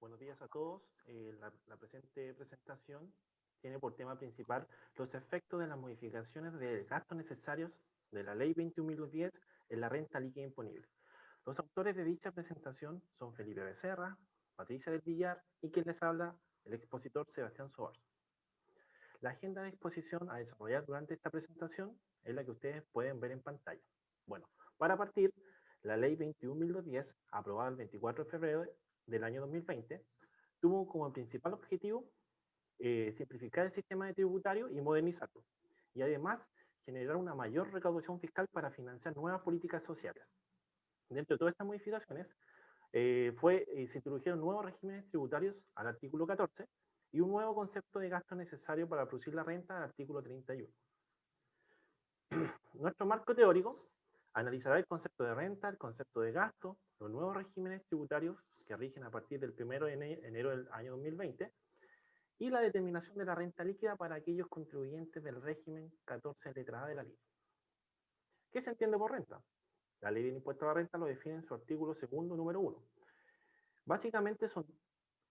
Buenos días a todos. La presente presentación tiene por tema principal los efectos de las modificaciones de gastos necesarios de la Ley 21.010 en la renta líquida imponible. Los autores de dicha presentación son Felipe Becerra, Patricia del Villar y quien les habla, el expositor Sebastián Soares. La agenda de exposición a desarrollar durante esta presentación es la que ustedes pueden ver en pantalla. Bueno, para partir, la Ley 21.010, aprobada el 24 de febrero del año 2020, tuvo como principal objetivo simplificar el sistema tributario y modernizarlo, y además generar una mayor recaudación fiscal para financiar nuevas políticas sociales. Dentro de todas estas modificaciones, se introdujeron nuevos regímenes tributarios al artículo 14 y un nuevo concepto de gasto necesario para producir la renta al artículo 31. Nuestro marco teórico analizará el concepto de renta, el concepto de gasto, los nuevos regímenes tributarios que rigen a partir del 1 de enero del año 2020 y la determinación de la renta líquida para aquellos contribuyentes del régimen 14 letra A de la ley. ¿Qué se entiende por renta? La ley del impuesto a la renta lo define en su artículo segundo, número 1. Básicamente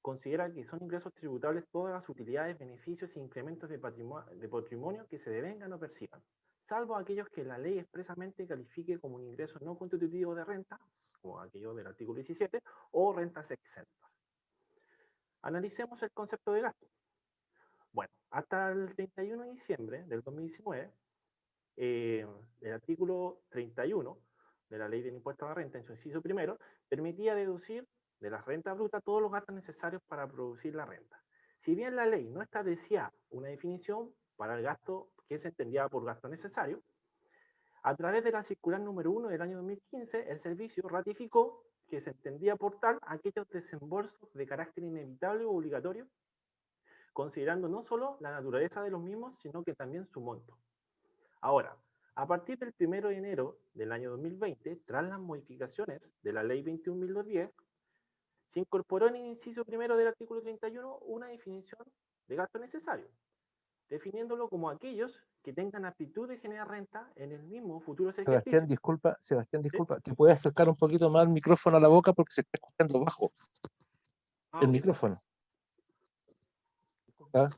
considera que son ingresos tributables todas las utilidades, beneficios e incrementos de patrimonio que se devengan o perciban, salvo aquellos que la ley expresamente califique como un ingreso no constitutivo de renta, como aquello del artículo 17, o rentas exentas. Analicemos el concepto de gasto. Bueno, hasta el 31 de diciembre del 2019, el artículo 31 de la ley del impuesto a la renta, en su inciso primero, permitía deducir de las rentas brutas todos los gastos necesarios para producir la renta. Si bien la ley no establecía una definición para el gasto que se entendía por gasto necesario, a través de la circular número 1 del año 2015, el servicio ratificó que se entendía por tal aquellos desembolsos de carácter inevitable o obligatorio, considerando no solo la naturaleza de los mismos, sino que también su monto. Ahora, a partir del 1 de enero del año 2020, tras las modificaciones de la ley 21.010, se incorporó en el inciso primero del artículo 31 una definición de gasto necesario, definiéndolo como aquellos que tengan aptitud de generar renta en el mismo futuro ejercicio. Sebastián, disculpa, ¿te puedes acercar un poquito más el micrófono a la boca porque se está escuchando bajo? El micrófono. ¿Ah?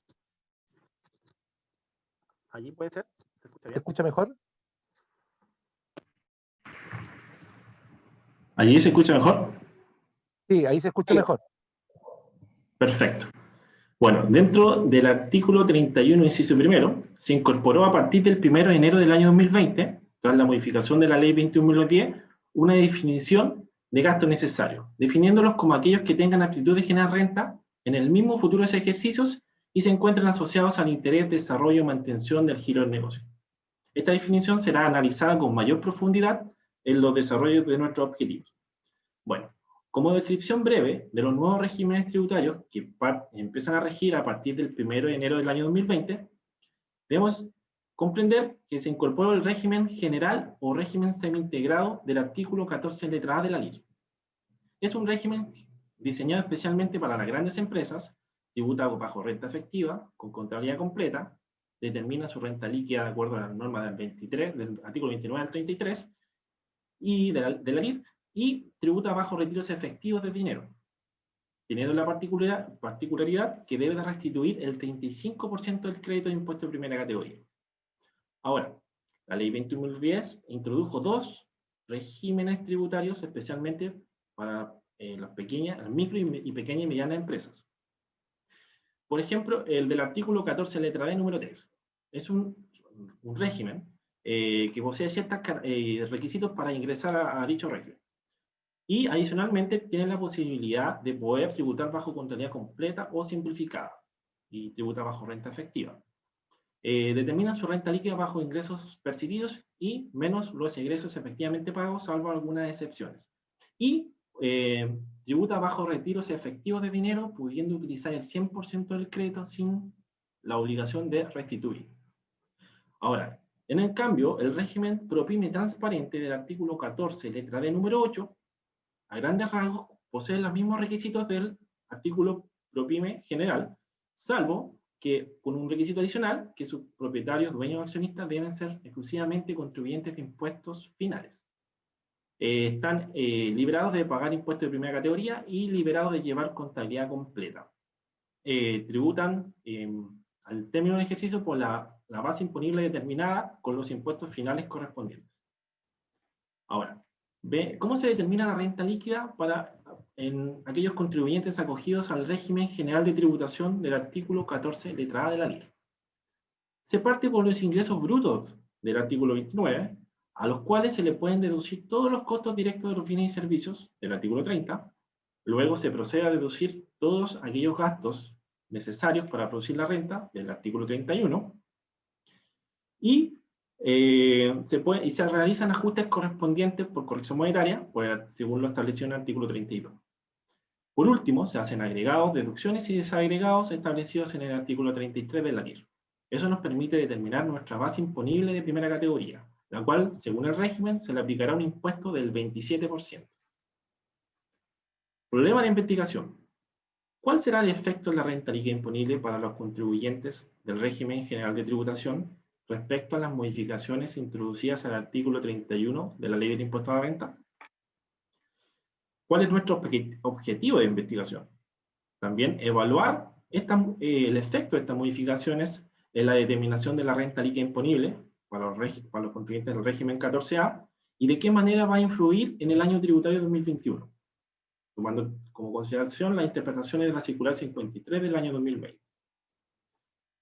¿Allí puede ser? ¿Se escucha bien? ¿Se escucha mejor? ¿Allí se escucha mejor? Sí, ahí se escucha mejor. Perfecto. Bueno, dentro del artículo 31, inciso primero, se incorporó a partir del 1 de enero del año 2020, tras la modificación de la ley 21.010, una definición de gasto necesario, definiéndolos como aquellos que tengan aptitud de generar renta en el mismo futuro de ejercicios y se encuentren asociados al interés, desarrollo y mantención del giro del negocio. Esta definición será analizada con mayor profundidad en los desarrollos de nuestros objetivos. Bueno, como descripción breve de los nuevos regímenes tributarios que empiezan a regir a partir del 1 de enero del año 2020, debemos comprender que se incorporó el régimen general o régimen semi-integrado del artículo 14 letra A de la ley. Es un régimen diseñado especialmente para las grandes empresas, tributa bajo renta efectiva, con contabilidad completa, determina su renta líquida de acuerdo a las normas del artículo 29 al 33 y de la LIR, y tributa bajo retiros efectivos de dinero, teniendo la particularidad que debe de restituir el 35% del crédito de impuesto de primera categoría. Ahora, la ley 21.010 introdujo dos regímenes tributarios especialmente para las micro y pequeñas y medianas empresas. Por ejemplo, el del artículo 14 letra B número 3. Es un régimen que posee ciertos requisitos para ingresar a dicho régimen. Y adicionalmente tienen la posibilidad de poder tributar bajo contabilidad completa o simplificada y tributa bajo renta efectiva. Determinan su renta líquida bajo ingresos percibidos y menos los ingresos efectivamente pagos, salvo algunas excepciones. Y tributa bajo retiros efectivos de dinero, pudiendo utilizar el 100% del crédito sin la obligación de restituir. Ahora, en el cambio, el régimen ProPyme transparente del artículo 14, letra D número 8, a grandes rasgos, posee los mismos requisitos del artículo ProPyme general, salvo que con un requisito adicional, que sus propietarios, dueños o accionistas deben ser exclusivamente contribuyentes de impuestos finales. están liberados de pagar impuestos de primera categoría y liberados de llevar contabilidad completa. Tributan al término del ejercicio por la base imponible determinada con los impuestos finales correspondientes. Ahora, ¿cómo se determina la renta líquida en aquellos contribuyentes acogidos al régimen general de tributación del artículo 14, letra A de la ley? Se parte por los ingresos brutos del artículo 29, a los cuales se le pueden deducir todos los costos directos de los bienes y servicios del artículo 30. Luego se procede a deducir todos aquellos gastos necesarios para producir la renta del artículo 31. Y se realizan ajustes correspondientes por corrección monetaria, según lo establecido en el artículo 32. Por último, se hacen agregados, deducciones y desagregados establecidos en el artículo 33 de la LIR. Eso nos permite determinar nuestra base imponible de primera categoría, la cual, según el régimen, se le aplicará un impuesto del 27%. Problema de investigación. ¿Cuál será el efecto de la renta líquida imponible para los contribuyentes del régimen general de tributación respecto a las modificaciones introducidas al artículo 31 de la Ley del Impuesto a la Renta? ¿Cuál es nuestro objetivo de investigación? También evaluar el efecto de estas modificaciones en la determinación de la renta líquida imponible para los contribuyentes del régimen 14A y de qué manera va a influir en el año tributario 2021, tomando como consideración las interpretaciones de la circular 53 del año 2020.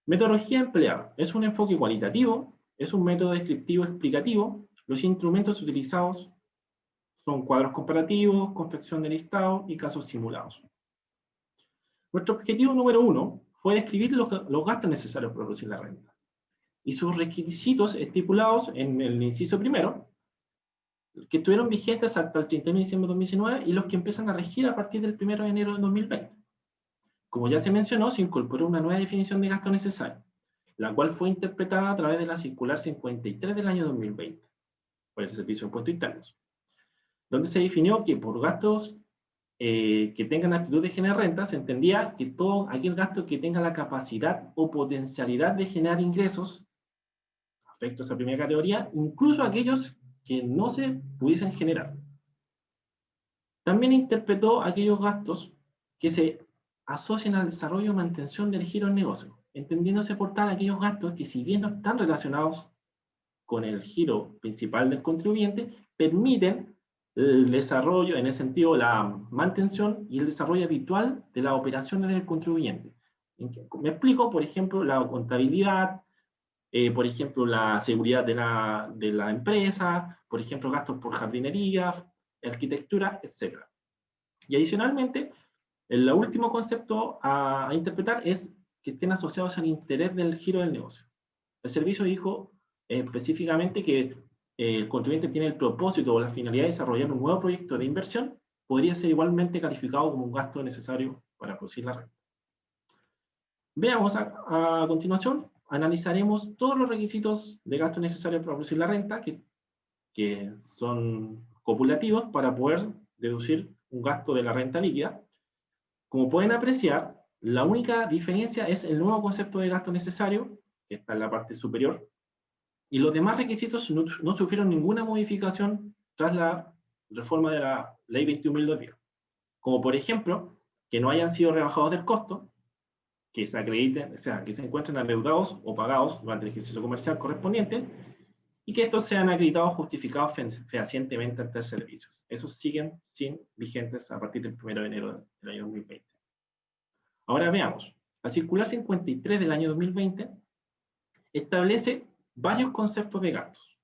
Metodología empleada. Es un enfoque cualitativo, es un método descriptivo explicativo. Los instrumentos utilizados son cuadros comparativos, confección de listado y casos simulados. Nuestro objetivo número 1 fue describir los gastos necesarios para producir la renta y sus requisitos estipulados en el inciso primero, que estuvieron vigentes hasta el 31 de diciembre de 2019 y los que empiezan a regir a partir del 1 de enero de 2020. Como ya se mencionó, se incorporó una nueva definición de gasto necesario, la cual fue interpretada a través de la circular 53 del año 2020, por el Servicio de Impuestos Internos, donde se definió que por gastos que tengan actitud de generar renta, se entendía que todo aquel gasto que tenga la capacidad o potencialidad de generar ingresos, afectos a primera categoría, incluso aquellos que no se pudiesen generar. También interpretó aquellos gastos que se asocian al desarrollo o mantención del giro del negocio, entendiéndose por tal aquellos gastos que, si bien no están relacionados con el giro principal del contribuyente, permiten el desarrollo, en ese sentido, la mantención y el desarrollo habitual de las operaciones del contribuyente. Me explico, por ejemplo, la contabilidad, por ejemplo, la seguridad de la empresa, por ejemplo, gastos por jardinería, arquitectura, etc. Y adicionalmente, el último concepto a interpretar es que estén asociados al interés del giro del negocio. El servicio dijo específicamente que el contribuyente tiene el propósito o la finalidad de desarrollar un nuevo proyecto de inversión, podría ser igualmente calificado como un gasto necesario para producir la renta. Veamos a continuación, analizaremos todos los requisitos de gasto necesarios para producir la renta, que son copulativos para poder deducir un gasto de la renta líquida. Como pueden apreciar, la única diferencia es el nuevo concepto de gasto necesario, que está en la parte superior, y los demás requisitos no sufrieron ninguna modificación tras la reforma de la Ley 21.210. Como por ejemplo, que no hayan sido rebajados del costo, que se acrediten, o sea, que se encuentren adeudados o pagados durante el ejercicio comercial correspondiente, y que estos sean acreditados justificados fehacientemente ante servicios. Esos siguen vigentes a partir del 1 de enero del año 2020. Ahora veamos. La circular 53 del año 2020 establece varios conceptos de gastos.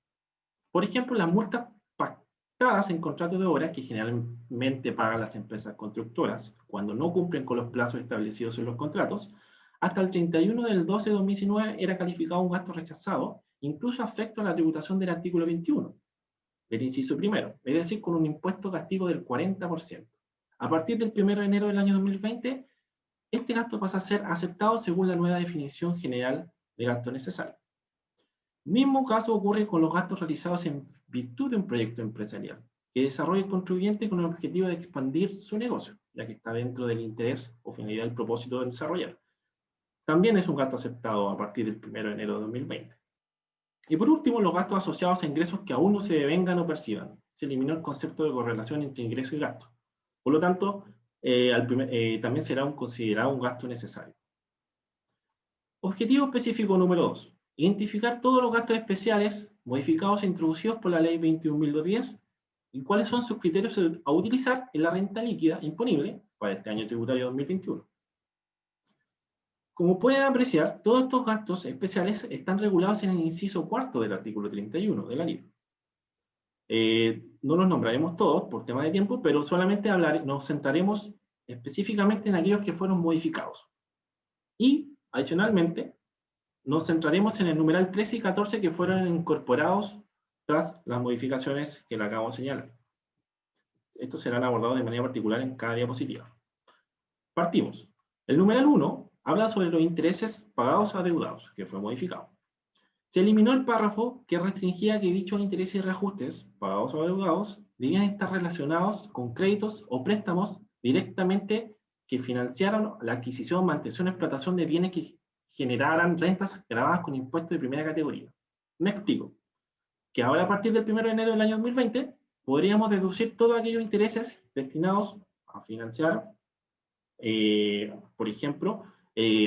Por ejemplo, las multas pactadas en contratos de obra que generalmente pagan las empresas constructoras cuando no cumplen con los plazos establecidos en los contratos, hasta el 31 del 12 de 2019 era calificado un gasto rechazado, incluso afecto a la tributación del artículo 21, del inciso primero, es decir, con un impuesto castigo del 40%. A partir del 1 de enero del año 2020, este gasto pasa a ser aceptado según la nueva definición general de gasto necesario. Mismo caso ocurre con los gastos realizados en virtud de un proyecto empresarial, que desarrolla el contribuyente con el objetivo de expandir su negocio, ya que está dentro del interés o finalidad del propósito de desarrollar. También es un gasto aceptado a partir del 1 de enero de 2020. Y por último, los gastos asociados a ingresos que aún no se devengan o perciban. Se eliminó el concepto de correlación entre ingreso y gasto. Por lo tanto, también será considerado un gasto necesario. Objetivo específico número 2. Identificar todos los gastos especiales modificados e introducidos por la Ley 21.210 y cuáles son sus criterios a utilizar en la renta líquida imponible para este año tributario 2021. Como pueden apreciar, todos estos gastos especiales están regulados en el inciso 4 del artículo 31 de la ley. No los nombraremos todos por tema de tiempo, pero solamente nos centraremos específicamente en aquellos que fueron modificados. Y, adicionalmente, nos centraremos en el numeral 13 y 14 que fueron incorporados tras las modificaciones que le acabo de señalar. Estos serán abordados de manera particular en cada diapositiva. Partimos. El numeral 1 habla sobre los intereses pagados o adeudados, que fue modificado. Se eliminó el párrafo que restringía que dichos intereses y reajustes, pagados o adeudados, debían estar relacionados con créditos o préstamos directamente que financiaran la adquisición, mantención o explotación de bienes que generaran rentas grabadas con impuestos de primera categoría. Me explico. Que ahora a partir del 1 de enero del año 2020 podríamos deducir todos aquellos intereses destinados a financiar, por ejemplo,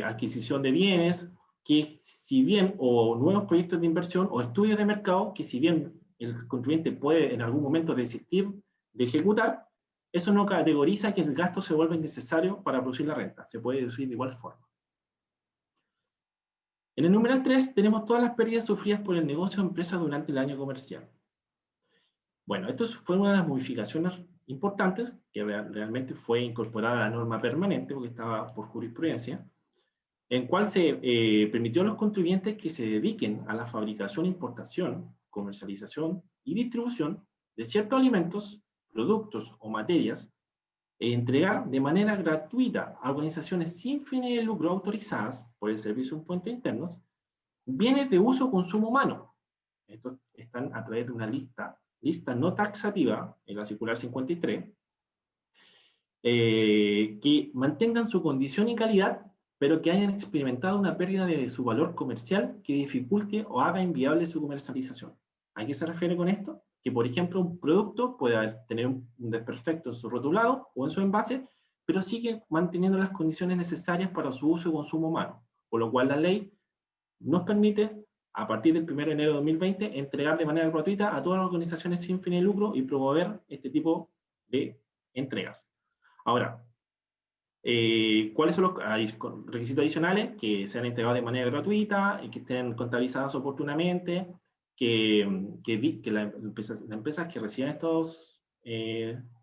adquisición de bienes, que si bien, o nuevos proyectos de inversión, o estudios de mercado, que si bien el contribuyente puede en algún momento desistir de ejecutar, eso no categoriza que el gasto se vuelva innecesario para producir la renta, se puede deducir de igual forma. En el numeral 3 tenemos todas las pérdidas sufridas por el negocio o empresa durante el año comercial. Bueno, esto fue una de las modificaciones importantes, que realmente fue incorporada a la norma permanente, porque estaba por jurisprudencia, en cual se permitió a los contribuyentes que se dediquen a la fabricación, importación, comercialización y distribución de ciertos alimentos, productos o materias, entregar de manera gratuita a organizaciones sin fines de lucro autorizadas por el Servicio de Impuestos Internos, bienes de uso o consumo humano. Estos están a través de una lista no taxativa, en la circular 53, que mantengan su condición y calidad, pero que hayan experimentado una pérdida de su valor comercial que dificulte o haga inviable su comercialización. ¿A qué se refiere con esto? Que, por ejemplo, un producto puede tener un desperfecto en su rotulado o en su envase, pero sigue manteniendo las condiciones necesarias para su uso y consumo humano, por lo cual la ley nos permite, a partir del 1 de enero de 2020, entregar de manera gratuita a todas las organizaciones sin fin de lucro y promover este tipo de entregas. Ahora, ¿cuáles son los requisitos adicionales? Que sean entregados de manera gratuita y que estén contabilizadas oportunamente, que las empresas que reciban estos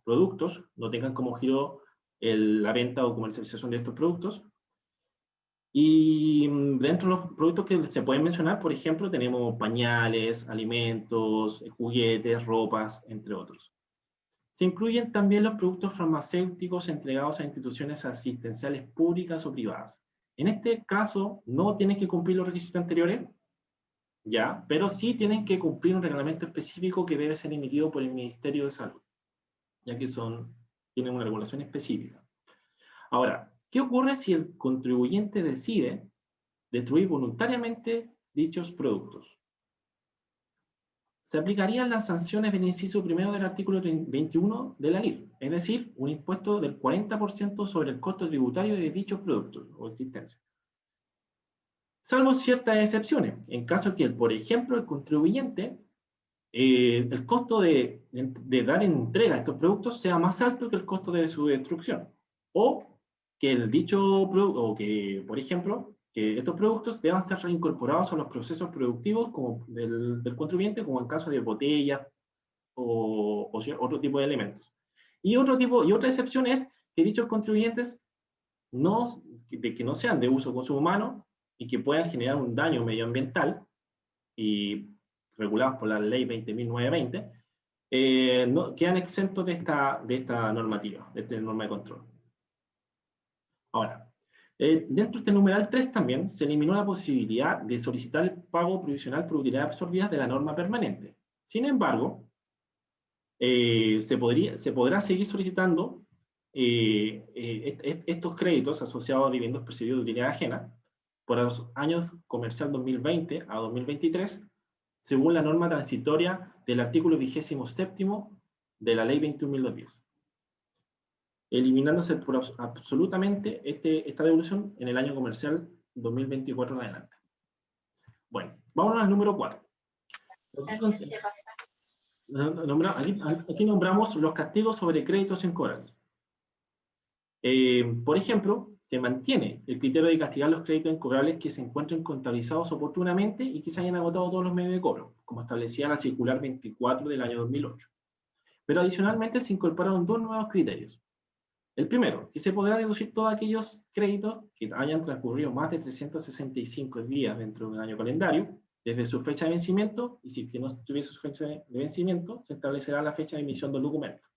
productos no tengan como giro la venta o comercialización de estos productos. Y dentro de los productos que se pueden mencionar, por ejemplo, tenemos pañales, alimentos, juguetes, ropas, entre otros. Se incluyen también los productos farmacéuticos entregados a instituciones asistenciales públicas o privadas. En este caso, no tienen que cumplir los requisitos anteriores, ya, pero sí tienen que cumplir un reglamento específico que debe ser emitido por el Ministerio de Salud, ya que tienen una regulación específica. Ahora, ¿qué ocurre si el contribuyente decide destruir voluntariamente dichos productos? Se aplicarían las sanciones del inciso primero del artículo 21 de la ley, es decir, un impuesto del 40% sobre el costo tributario de dichos productos o existencia. Salvo ciertas excepciones, en caso que, por ejemplo, el contribuyente, el costo de dar entrega a estos productos sea más alto que el costo de su destrucción, o que el dicho producto, o que, por ejemplo, que estos productos deban ser reincorporados a los procesos productivos como del contribuyente, como en caso de botellas o otro tipo de elementos. Y otra excepción es que dichos contribuyentes que no sean de uso o consumo humano y que puedan generar un daño medioambiental y regulados por la ley 20.920, quedan exentos de esta normativa, de esta norma de control. Ahora, dentro de este numeral 3 también se eliminó la posibilidad de solicitar el pago provisional por utilidades absorbidas de la norma permanente. Sin embargo, se podrá seguir solicitando estos créditos asociados a dividendos percibidos de utilidad ajena por los años comercial 2020 a 2023 según la norma transitoria del artículo 27º de la Ley 21.210, eliminándose absolutamente esta devolución en el año comercial 2024 en adelante. Bueno, vámonos al número 4. Aquí nombramos los castigos sobre créditos incobrables. Por ejemplo, se mantiene el criterio de castigar los créditos incobrables que se encuentren contabilizados oportunamente y que se hayan agotado todos los medios de cobro, como establecía la circular 24 del año 2008. Pero adicionalmente se incorporaron dos nuevos criterios. El primero, que se podrá deducir todos aquellos créditos que hayan transcurrido más de 365 días dentro de un año calendario, desde su fecha de vencimiento, y si que no tuviese su fecha de vencimiento, se establecerá la fecha de emisión del documento.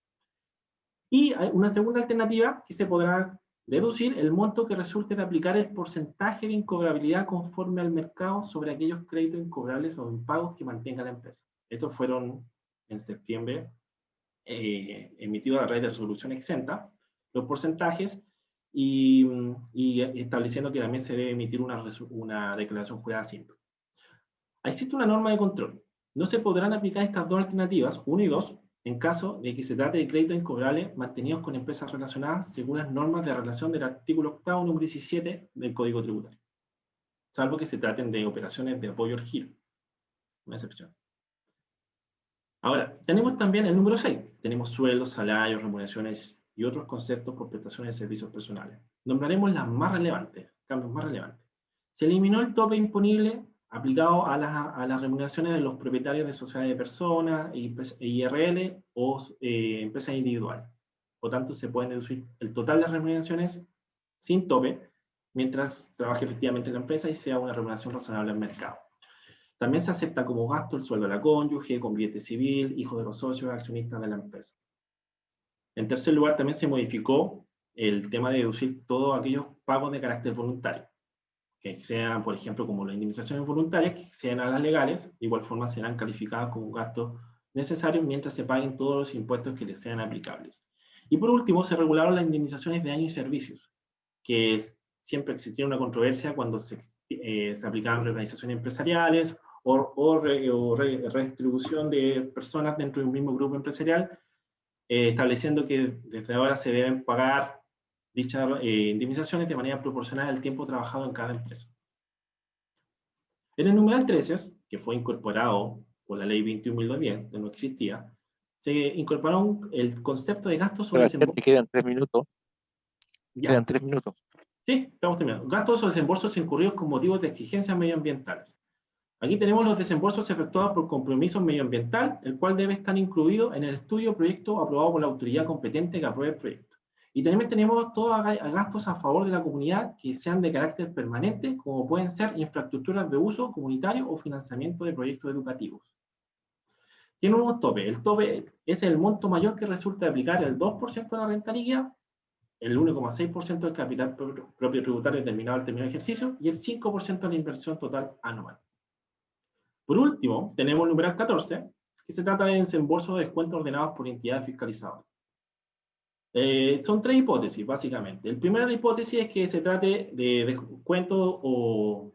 Y hay una segunda alternativa, que se podrá deducir el monto que resulte de aplicar el porcentaje de incobrabilidad conforme al mercado sobre aquellos créditos incobrables o impagos que mantenga la empresa. Estos fueron en septiembre emitidos a raíz de resolución exenta, los porcentajes, y estableciendo que también se debe emitir una declaración jurada simple. Existe una norma de control. No se podrán aplicar estas dos alternativas, 1 y 2, en caso de que se trate de créditos incobrables mantenidos con empresas relacionadas según las normas de relación del artículo 8, número 17 del Código Tributario, salvo que se traten de operaciones de apoyo al giro, una excepción. Ahora, tenemos también el número 6. Tenemos sueldos, salarios, remuneraciones y otros conceptos por prestaciones de servicios personales. Nombraremos las más relevantes, cambios más relevantes. Se eliminó el tope imponible aplicado a las remuneraciones de los propietarios de sociedades de personas, IRL o empresas individuales. Por tanto, se pueden deducir el total de las remuneraciones sin tope, mientras trabaje efectivamente en la empresa y sea una remuneración razonable al mercado. También se acepta como gasto el sueldo de la cónyuge, con billete civil, hijos de los socios, accionistas de la empresa. En tercer lugar, también se modificó el tema de deducir todos aquellos pagos de carácter voluntario, que sean, por ejemplo, como las indemnizaciones voluntarias, que sean a las legales, de igual forma serán calificadas como gastos necesarios mientras se paguen todos los impuestos que les sean aplicables. Y por último, se regularon las indemnizaciones de años y servicios, que siempre existía una controversia cuando se aplicaban reorganizaciones empresariales o redistribución de personas dentro de un mismo grupo empresarial, estableciendo que desde ahora se deben pagar dichas indemnizaciones de manera proporcional al tiempo trabajado en cada empresa. En el numeral 13, que fue incorporado por la ley 21.210, que no existía, se incorporó el concepto de gastos sobre desembolsos. Quedan 3 minutos. Ya. Quedan 3 minutos. Sí, estamos terminando. Gastos o desembolsos incurridos con motivos de exigencias medioambientales. Aquí tenemos los desembolsos efectuados por compromiso medioambiental, el cual debe estar incluido en el estudio o proyecto aprobado por la autoridad competente que apruebe el proyecto. Y también tenemos todos gastos a favor de la comunidad que sean de carácter permanente, como pueden ser infraestructuras de uso comunitario o financiamiento de proyectos educativos. Tiene un tope. El tope es el monto mayor que resulta de aplicar el 2% de la renta líquida, el 1,6% del capital propio tributario determinado al término del ejercicio y el 5% de la inversión total anual. Por último, tenemos el numeral 14, que se trata de desembolsos de descuentos ordenados por entidades fiscalizadoras. Son 3 hipótesis, básicamente. La primera hipótesis es que se trate de descuentos o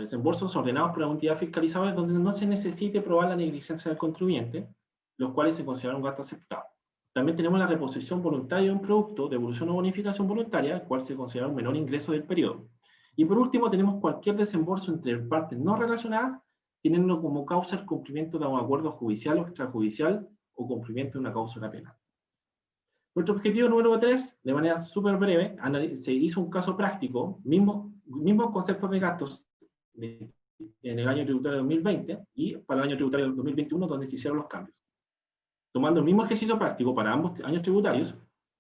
desembolsos ordenados por la entidad fiscalizadora donde no se necesite probar la negligencia del contribuyente, los cuales se consideran un gasto aceptado. También tenemos la reposición voluntaria de un producto, devolución o bonificación voluntaria, el cual se considera un menor ingreso del periodo. Y por último, tenemos cualquier desembolso entre partes no relacionadas, teniendo como causa el cumplimiento de un acuerdo judicial o extrajudicial o cumplimiento de una cláusula penal. Nuestro objetivo número 3, de manera súper breve, se hizo un caso práctico, mismos conceptos de gastos en el año tributario 2020 y para el año tributario 2021, donde se hicieron los cambios. Tomando el mismo ejercicio práctico para ambos años tributarios,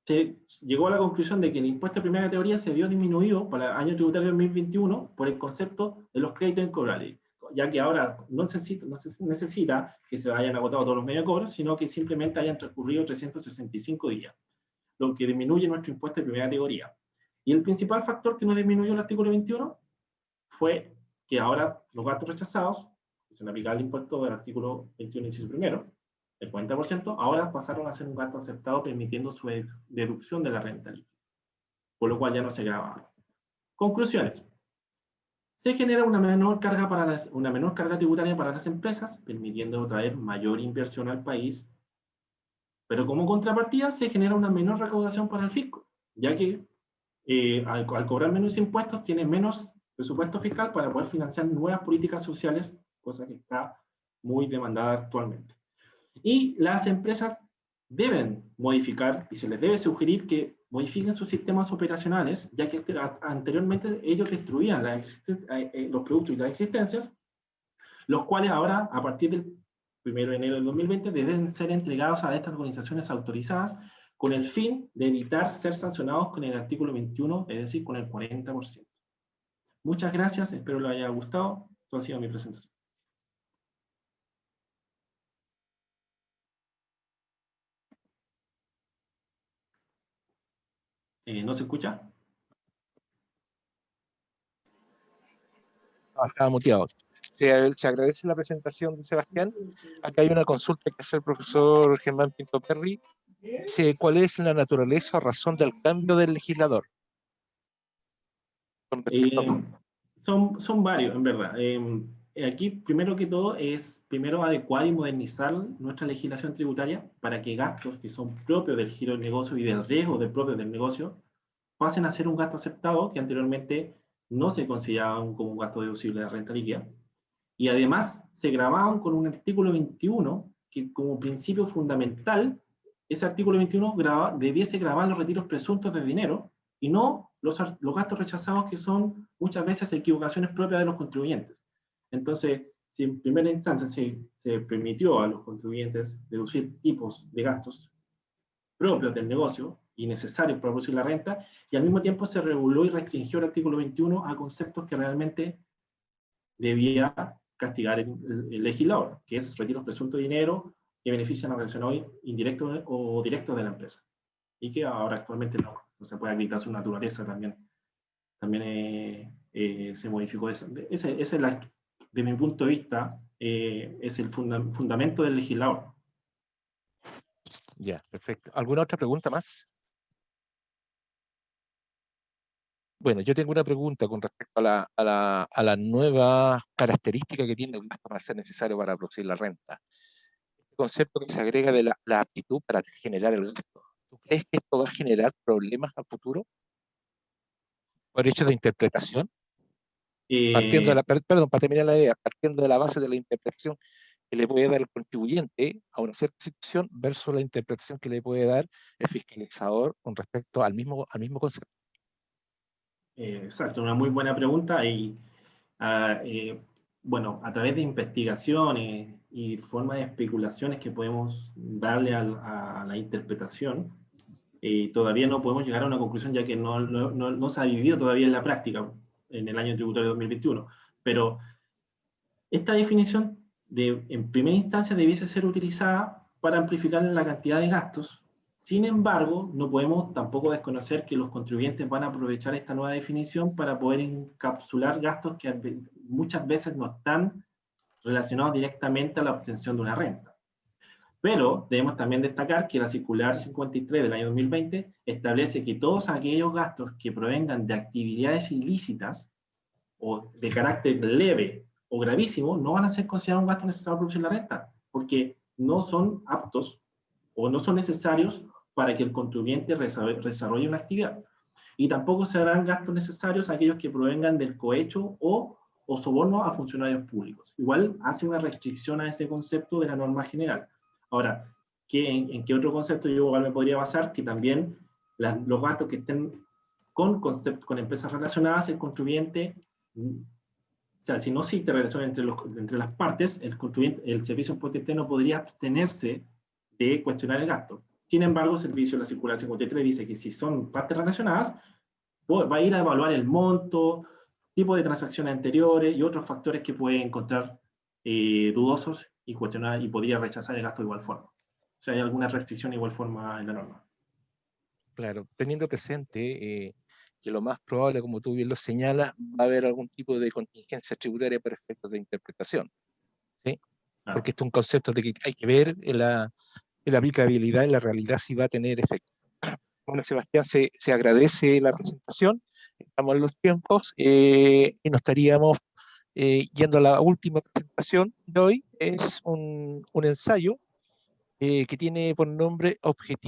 se llegó a la conclusión de que el impuesto de primera categoría se vio disminuido para el año tributario 2021 por el concepto de los créditos incobrables, ya que ahora no se necesita que se hayan agotado todos los medios de cobro, sino que simplemente hayan transcurrido 365 días, lo que disminuye nuestro impuesto de primera categoría. Y el principal factor que nos disminuyó el artículo 21 fue que ahora los gastos rechazados, que se le aplicaba el impuesto del artículo 21, inciso primero, el 40%, ahora pasaron a ser un gasto aceptado permitiendo su deducción de la renta líquida, por lo cual ya no se grababa. Conclusiones. se genera una menor carga tributaria para las empresas, permitiendo traer mayor inversión al país, pero como contrapartida se genera una menor recaudación para el fisco, ya que al cobrar menos impuestos tiene menos presupuesto fiscal para poder financiar nuevas políticas sociales, cosa que está muy demandada actualmente. Y las empresas deben modificar, y se les debe sugerir que modifiquen sus sistemas operacionales, ya que anteriormente ellos destruían los productos y las existencias, los cuales ahora, a partir del 1 de enero del 2020, deben ser entregados a estas organizaciones autorizadas con el fin de evitar ser sancionados con el artículo 21, es decir, con el 40%. Muchas gracias, espero les haya gustado. Esto ha sido mi presentación. ¿No se escucha? Estaba muteado. Se agradece la presentación de Sebastián. Acá hay una consulta que hace el profesor Germán Pinto Perry. Dice, ¿cuál es la naturaleza o razón del cambio del legislador? Son varios, en verdad. Aquí, primero que todo, es primero adecuar y modernizar nuestra legislación tributaria para que gastos que son propios del giro del negocio y del riesgo propio del negocio pasen a ser un gasto aceptado que anteriormente no se consideraban como un gasto deducible de renta líquida. Y además se grababan con un artículo 21 que como principio fundamental, ese artículo 21 debiese grabar los retiros presuntos de dinero y no los gastos rechazados, que son muchas veces equivocaciones propias de los contribuyentes. Entonces, si en primera instancia se permitió a los contribuyentes deducir tipos de gastos propios del negocio y necesarios para producir la renta, y al mismo tiempo se reguló y restringió el artículo 21 a conceptos que realmente debía castigar el legislador, que es retiros presuntos de dinero que benefician a relacionados indirectos o directos de la empresa, y que ahora actualmente no se puede acreditar su naturaleza también se modificó. Ese es de mi punto de vista, es el fundamento del legislador. Ya, perfecto. ¿Alguna otra pregunta más? Bueno, yo tengo una pregunta con respecto a la nueva característica que tiene el gasto para ser necesario para producir la renta. El concepto que se agrega de la aptitud para generar el gasto. ¿Tú crees que esto va a generar problemas a futuro? Por hecho de interpretación. Partiendo de perdón, para terminar la idea, partiendo de la base de la interpretación que le puede dar el contribuyente a una cierta situación versus la interpretación que le puede dar el fiscalizador con respecto al mismo concepto. Exacto, una muy buena pregunta. Y bueno, a través de investigaciones y formas de especulaciones que podemos darle a la interpretación, todavía no podemos llegar a una conclusión, ya que no se ha vivido todavía en la práctica en el año tributario 2021. Pero esta definición en primera instancia debiese ser utilizada para amplificar la cantidad de gastos. Sin embargo, no podemos tampoco desconocer que los contribuyentes van a aprovechar esta nueva definición para poder encapsular gastos que muchas veces no están relacionados directamente a la obtención de una renta. Pero debemos también destacar que la circular 53 del año 2020 establece que todos aquellos gastos que provengan de actividades ilícitas o de carácter leve o gravísimo no van a ser considerados un gasto necesario para producir la renta, porque no son aptos o no son necesarios para que el contribuyente desarrolle una actividad. Y tampoco serán gastos necesarios aquellos que provengan del cohecho o soborno a funcionarios públicos. Igual hace una restricción a ese concepto de la norma general. Ahora, ¿en qué otro concepto yo igual me podría basar? Que también los gastos que estén con empresas relacionadas, el contribuyente, o sea, si no existe relación entre las partes, el servicio de impuesto interno podría abstenerse de cuestionar el gasto. Sin embargo, el servicio de la circular 53 dice que si son partes relacionadas, va a ir a evaluar el monto, tipo de transacciones anteriores y otros factores que puede encontrar dudosos y cuestionar, y podría rechazar el gasto de igual forma. O sea, hay alguna restricción de igual forma en la norma. Claro, teniendo presente que lo más probable, como tú bien lo señalas, va a haber algún tipo de contingencia tributaria para efectos de interpretación, ¿sí? Claro. Porque esto es un concepto de que hay que ver en la aplicabilidad, en la realidad, si va a tener efecto. Bueno, Sebastián, se agradece la presentación. estamos en los tiempos y nos estaríamos yendo a la última presentación de hoy. Es un ensayo que tiene por nombre Objetivo